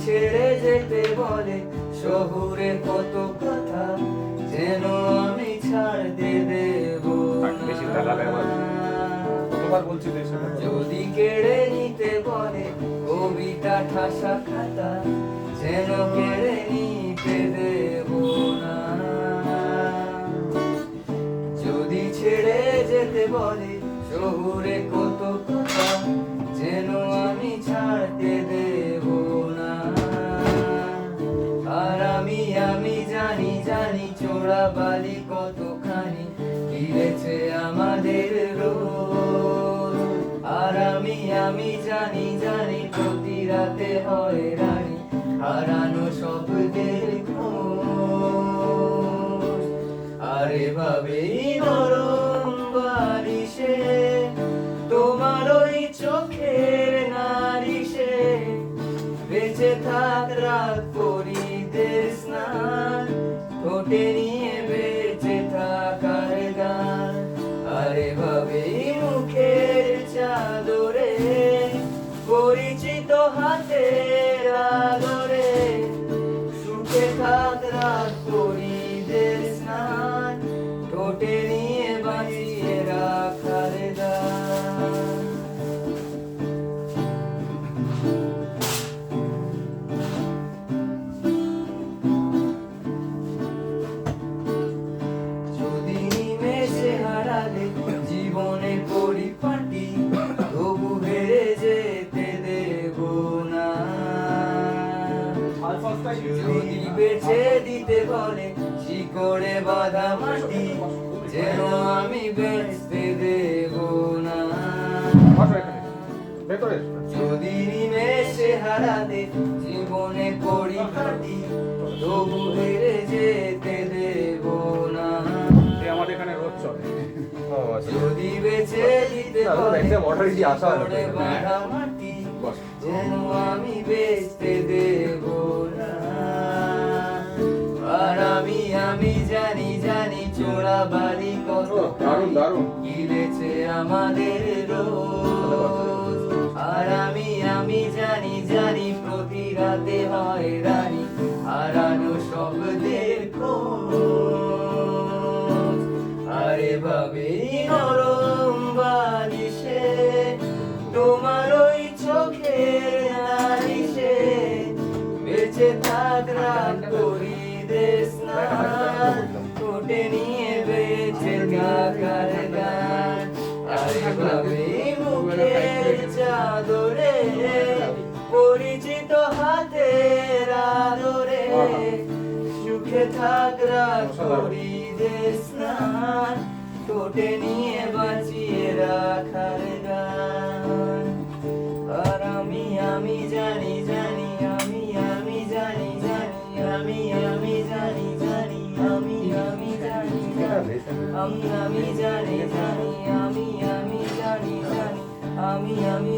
ছেড়ে যেতে বলে শহুরে কত কথা, যেন আমি ছাড়তে দেব বেশি তালা ব্যবহার কতবার বলছি যদি কেড়ে নিতে বলে কবিতা ঠাসা খাতা, যেন কেড়ে নিতে দেব না। যদি ছেড়ে যেতে বলে শহুরে কত কথা, যেন আমি ছাড়তে দেব না। আর আমি জানি জানি চোরা বালি কতখানি গিলেছে আমাদের রোজ। আর আমি জানি জানি প্রতি রাতে হয় রানী হারানো শব্দের খোঁজ। আর এভাবেই নরম বারিশে তোমার ওই চোখের নারিশে বেঁচে থাক রাত পরিদের স্নান, ঠোঁটে নিয়ে বেঁচে থাকার গান। আর এভাবেই মুখের চাদরে পরিচিত হাতের আদরে সুখে থাক রাত পরিদের স্নান, ঠোঁটে নিয়ে বাঁচিয়ে রাখার গান। যদি নিমেষে হারালে জীবনের পরিপাটি, তবু হেরে যেতে দেব না। যদি বেছে দিতে বলে শিকড়ে বাঁধা মাটি, যেন আমি বেচতে দেব না। যদি নিমেষে হারালে জীবনে পরিপাটি, তবু হেরে যেতে দেব না। আমাদের এখানে রোজ চলে। যদি বেছে দিতে বলে শিকড়ে বাঁধা মাটি, যেন আমি বেচতে দেব না। আর আমি জানি জানি চোরা বালি কত গিলেছে আমাদের রোজ। আর আমি জানি জানি প্রতি রাতে হয় রানী হারানো শব্দের খোঁজ। আর এভাবেই নরম বালিশে তোমার ওই চোখের নারিশে বেঁচে থাক রাত পরিদের স্নান, ঠোঁটে নিয়ে বেঁচে থাকার গান। আর এভাবেই মুখের চাদরে পরিচিত হাতের আদরে সুখে থাক রাত পরিদের স্নান, ঠোঁটে নিয়ে বাঁচিয়ে রাখার গান। আর আমি জানি জানি আমি জানি জানি আমি জানি জানি আমি জানি জানি আমি জানি জানি আমি জানি জানি আমি